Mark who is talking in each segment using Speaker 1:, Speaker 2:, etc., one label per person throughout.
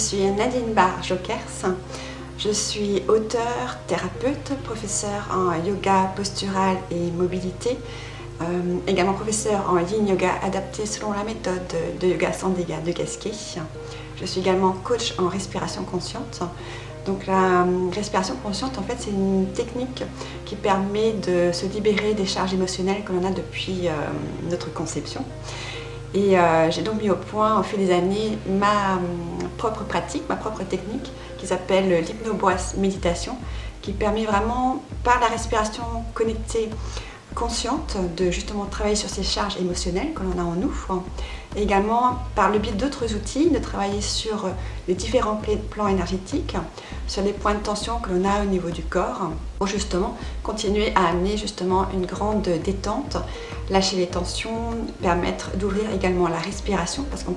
Speaker 1: suis Nadine Barre-Jokers. Je suis auteure, thérapeute, professeure en yoga postural et mobilité, également professeure en yin yoga adapté selon la méthode de yoga sans dégâts de Gasquet. Je suis également coach en respiration consciente. Donc la respiration consciente, en fait, c'est une technique qui permet de se libérer des charges émotionnelles que l'on a depuis notre conception. Et j'ai donc mis au point au fil des années ma propre pratique, ma propre technique qui s'appelle l'hypnobreath méditation, qui permet vraiment par la respiration connectée consciente de justement travailler sur ces charges émotionnelles que l'on a en nous, et également par le biais d'autres outils de travailler sur les différents plans énergétiques, sur les points de tension que l'on a au niveau du corps, pour justement continuer à amener justement une grande détente, lâcher les tensions, permettre d'ouvrir également la respiration, parce qu'on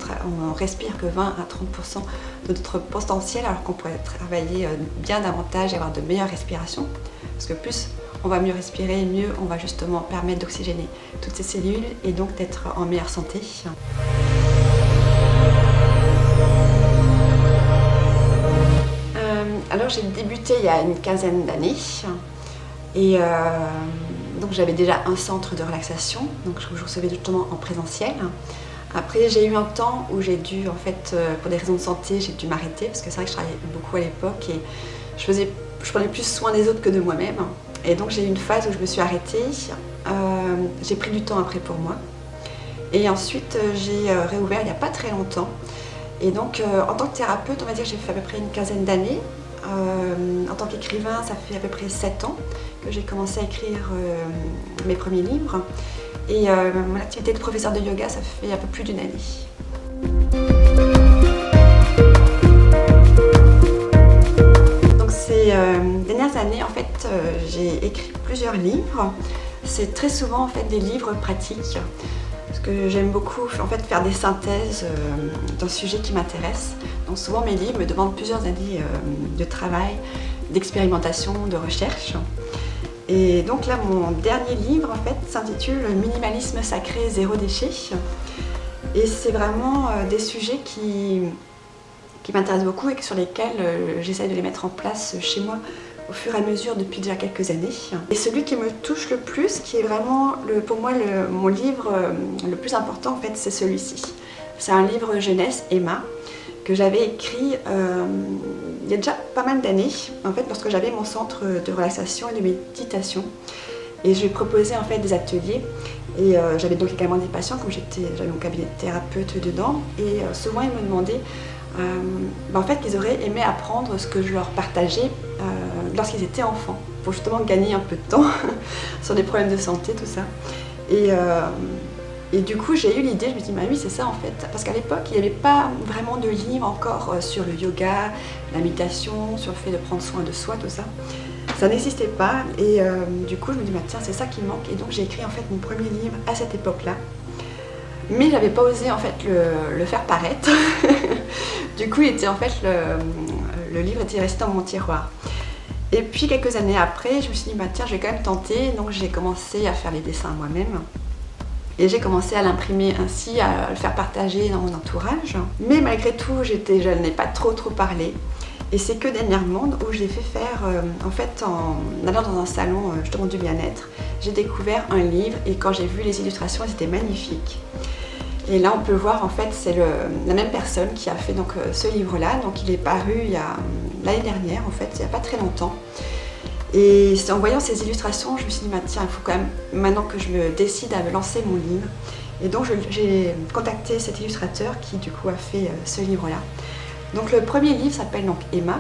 Speaker 1: respire que 20 à 30% de notre potentiel, alors qu'on pourrait travailler bien davantage et avoir de meilleures respirations, parce que plus on va mieux respirer, mieux on va justement permettre d'oxygéner toutes ces cellules et donc d'être en meilleure santé. Alors j'ai débuté il y a une quinzaine d'années et donc j'avais déjà un centre de relaxation, donc je recevais justement en présentiel. Après j'ai eu un temps où j'ai dû, en fait, pour des raisons de santé, j'ai dû m'arrêter parce que c'est vrai que je travaillais beaucoup à l'époque et je prenais plus soin des autres que de moi-même. Et donc j'ai eu une phase où je me suis arrêtée, j'ai pris du temps après pour moi. Et ensuite j'ai réouvert il n'y a pas très longtemps. Et donc en tant que thérapeute, on va dire que j'ai fait à peu près une quinzaine d'années. En tant qu'écrivain, ça fait à peu près 7 ans que j'ai commencé à écrire mes premiers livres. Et mon activité de professeur de yoga, ça fait un peu plus d'une année. Ces dernières années, en fait, j'ai écrit plusieurs livres. C'est très souvent en fait des livres pratiques, parce que j'aime beaucoup en fait faire des synthèses d'un sujet qui m'intéresse. Donc souvent mes livres me demandent plusieurs années de travail, d'expérimentation, de recherche. Et donc là, mon dernier livre en fait s'intitule Minimalisme sacré, zéro déchet. Et c'est vraiment des sujets qui m'intéressent beaucoup et sur lesquels j'essaie de les mettre en place chez moi au fur et à mesure depuis déjà quelques années. Et celui qui me touche le plus, qui est vraiment pour moi mon livre le plus important, en fait, c'est celui-ci. C'est un livre jeunesse, Emma, que j'avais écrit il y a déjà pas mal d'années, en fait, lorsque j'avais mon centre de relaxation et de méditation. Et je proposais en fait des ateliers et j'avais donc également des patients, comme j'avais mon cabinet de thérapeute dedans, et souvent ils me demandaient en fait qu'ils auraient aimé apprendre ce que je leur partageais lorsqu'ils étaient enfants, pour justement gagner un peu de temps sur des problèmes de santé, tout ça. Et du coup j'ai eu l'idée, je me dis bah oui c'est ça en fait, parce qu'à l'époque il n'y avait pas vraiment de livre encore sur le yoga, la méditation, sur le fait de prendre soin de soi, tout ça. Ça n'existait pas et du coup je me dis bah tiens c'est ça qui me manque, et donc j'ai écrit en fait mon premier livre à cette époque-là. Mais j'avais pas osé en fait le faire paraître. Du coup, le livre était resté dans mon tiroir. Et puis quelques années après, je me suis dit bah tiens, je vais quand même tenter. Donc j'ai commencé à faire les dessins moi-même. Et j'ai commencé à l'imprimer ainsi, à le faire partager dans mon entourage. Mais malgré tout, je n'ai pas trop parlé. Et c'est que dernièrement où je l'ai fait faire, en fait, en allant dans un salon justement du bien-être, j'ai découvert un livre et quand j'ai vu les illustrations, elles étaient magnifiques. Et là, on peut voir, en fait, c'est la même personne qui a fait donc, ce livre-là. Donc, il est paru l'année dernière, en fait, il n'y a pas très longtemps. Et c'est en voyant ces illustrations, je me suis dit, bah, tiens, il faut quand même, maintenant que je me décide à me lancer mon livre. Et donc, j'ai contacté cet illustrateur qui, du coup, a fait ce livre-là. Donc, le premier livre s'appelle donc Emma,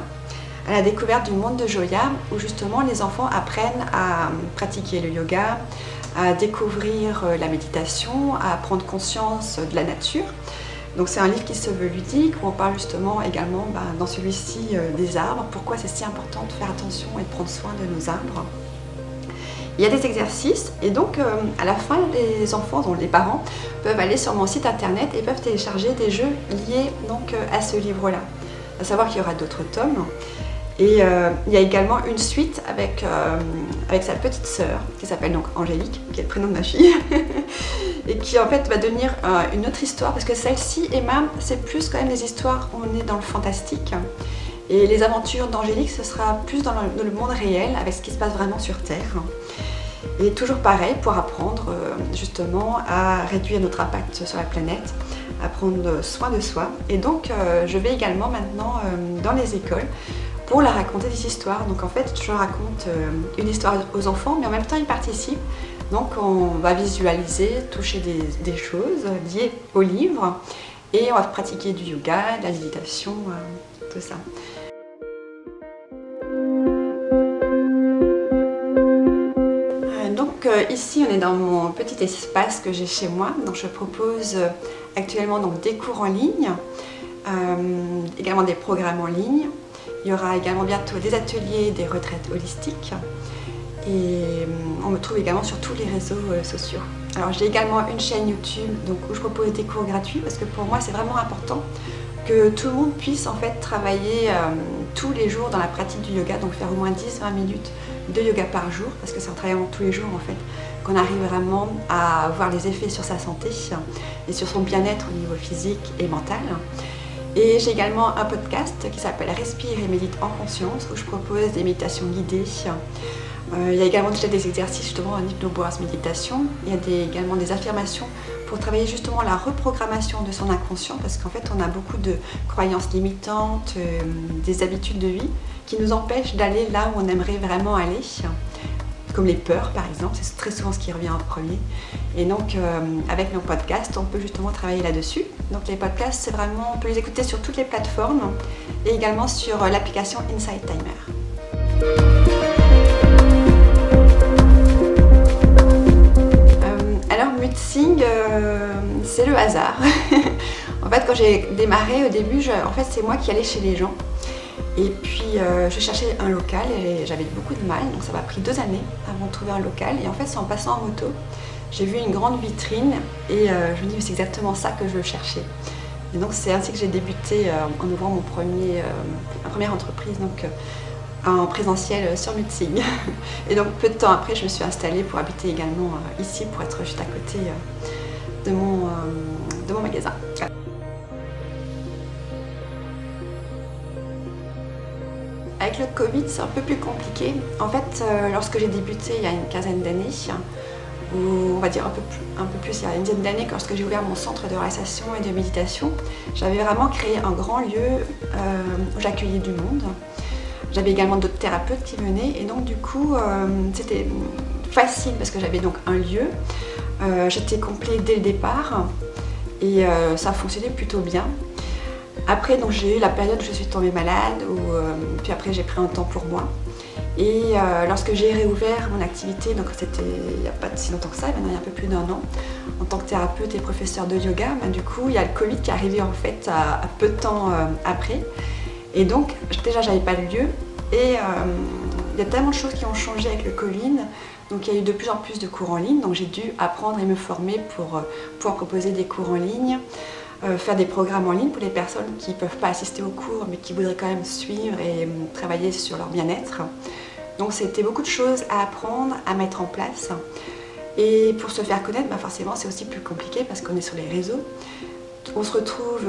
Speaker 1: à la découverte du monde de Joya, où justement les enfants apprennent à pratiquer le yoga, à découvrir la méditation, à prendre conscience de la nature. Donc c'est un livre qui se veut ludique, où on parle justement également dans celui-ci des arbres, pourquoi c'est si important de faire attention et de prendre soin de nos arbres. Il y a des exercices et donc à la fin les enfants, donc les parents, peuvent aller sur mon site internet et peuvent télécharger des jeux liés donc, à ce livre-là. À savoir qu'il y aura d'autres tomes. Et il y a également une suite avec sa petite sœur qui s'appelle donc Angélique, qui est le prénom de ma fille. et qui en fait va devenir une autre histoire, parce que celle-ci, Emma, c'est plus quand même des histoires où on est dans le fantastique. Et les aventures d'Angélique, ce sera plus dans le monde réel, avec ce qui se passe vraiment sur Terre. Et toujours pareil, pour apprendre justement à réduire notre impact sur la planète, à prendre soin de soi. Et donc je vais également maintenant dans les écoles pour leur raconter des histoires. Donc en fait, je raconte une histoire aux enfants, mais en même temps ils participent. Donc on va visualiser, toucher des choses liées au livre, et on va pratiquer du yoga, de la méditation, tout ça. Ici, on est dans mon petit espace que j'ai chez moi. Donc je propose actuellement donc, des cours en ligne, également des programmes en ligne. Il y aura également bientôt des ateliers, des retraites holistiques. Et on me trouve également sur tous les réseaux sociaux. Alors j'ai également une chaîne YouTube donc, où je propose des cours gratuits, parce que pour moi c'est vraiment important que tout le monde puisse en fait travailler tous les jours dans la pratique du yoga, donc faire au moins 10-20 minutes de yoga par jour, parce que c'est en travaillant tous les jours en fait qu'on arrive vraiment à voir les effets sur sa santé et sur son bien-être au niveau physique et mental. Et j'ai également un podcast qui s'appelle Respire et médite en conscience, où je propose des méditations guidées. Il y a également déjà des exercices justement en hypnobose méditation. Il y a également des affirmations pour travailler justement la reprogrammation de son inconscient, parce qu'en fait on a beaucoup de croyances limitantes, des habitudes de vie qui nous empêchent d'aller là où on aimerait vraiment aller, comme les peurs par exemple, c'est très souvent ce qui revient en premier. Et donc avec nos podcasts on peut justement travailler là-dessus. Donc les podcasts c'est vraiment, on peut les écouter sur toutes les plateformes et également sur l'application Insight Timer. Mutzing, c'est le hasard. En fait, quand j'ai démarré au début, c'est moi qui allais chez les gens. Et puis, je cherchais un local et j'avais beaucoup de mal. Donc, ça m'a pris 2 années avant de trouver un local. Et en fait, c'est en passant en moto, j'ai vu une grande vitrine et je me dis, mais c'est exactement ça que je cherchais. Et donc, c'est ainsi que j'ai débuté en ouvrant ma première entreprise. Donc, en présentiel sur Mutzing. Et donc peu de temps après, je me suis installée pour habiter également ici, pour être juste à côté de mon magasin. Avec le Covid, c'est un peu plus compliqué. En fait, lorsque j'ai débuté il y a une quinzaine d'années, ou on va dire un peu plus il y a une dizaine d'années, lorsque j'ai ouvert mon centre de relaxation et de méditation, j'avais vraiment créé un grand lieu où j'accueillais du monde. J'avais également d'autres thérapeutes qui venaient et donc du coup c'était facile parce que j'avais donc un lieu, j'étais complet dès le départ et ça fonctionnait plutôt bien. Après donc j'ai eu la période où je suis tombée malade, puis après j'ai pris un temps pour moi. Et lorsque j'ai réouvert mon activité, donc c'était il n'y a pas si longtemps que ça, maintenant il y a un peu plus d'1 an, en tant que thérapeute et professeur de yoga, du coup il y a le Covid qui est arrivé en fait à peu de temps après. Et donc, déjà, j'avais pas de lieu et il y a tellement de choses qui ont changé avec le Covid. Donc, il y a eu de plus en plus de cours en ligne. Donc, j'ai dû apprendre et me former pour pouvoir proposer des cours en ligne, faire des programmes en ligne pour les personnes qui ne peuvent pas assister aux cours mais qui voudraient quand même suivre et travailler sur leur bien-être. Donc, c'était beaucoup de choses à apprendre, à mettre en place. Et pour se faire connaître, forcément, c'est aussi plus compliqué parce qu'on est sur les réseaux. On se retrouve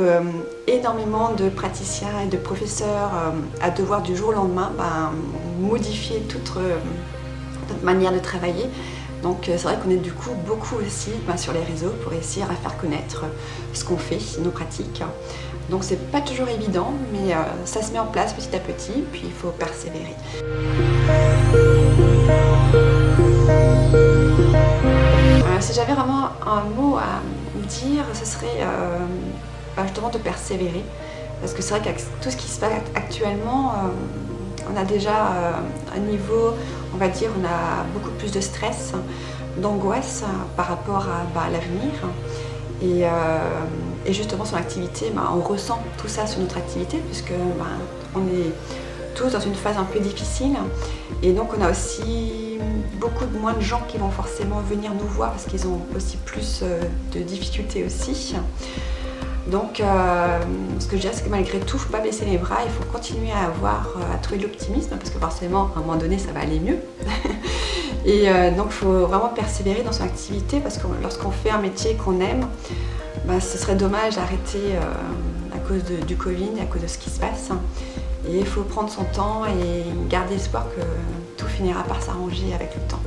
Speaker 1: énormément de praticiens et de professeurs à devoir du jour au lendemain modifier toute notre manière de travailler. Donc c'est vrai qu'on est du coup beaucoup aussi sur les réseaux pour essayer à faire connaître ce qu'on fait, nos pratiques. Donc c'est pas toujours évident, mais ça se met en place petit à petit, puis il faut persévérer. Si j'avais vraiment un mot à dire, ce serait justement de persévérer. Parce que c'est vrai qu'avec tout ce qui se passe actuellement, on a déjà un niveau, on va dire, on a beaucoup plus de stress, d'angoisse par rapport à l'avenir. Et justement sur l'activité, on ressent tout ça sur notre activité, puisque on est tous dans une phase un peu difficile. Et donc on a aussi beaucoup moins de gens qui vont forcément venir nous voir parce qu'ils ont aussi plus de difficultés aussi. Donc ce que je dirais, c'est que malgré tout, il ne faut pas baisser les bras, il faut continuer à trouver de l'optimisme parce que forcément à un moment donné ça va aller mieux. Et donc il faut vraiment persévérer dans son activité parce que lorsqu'on fait un métier qu'on aime, ce serait dommage d'arrêter à cause du Covid, à cause de ce qui se passe. Et il faut prendre son temps et garder espoir que tout finira par s'arranger avec le temps.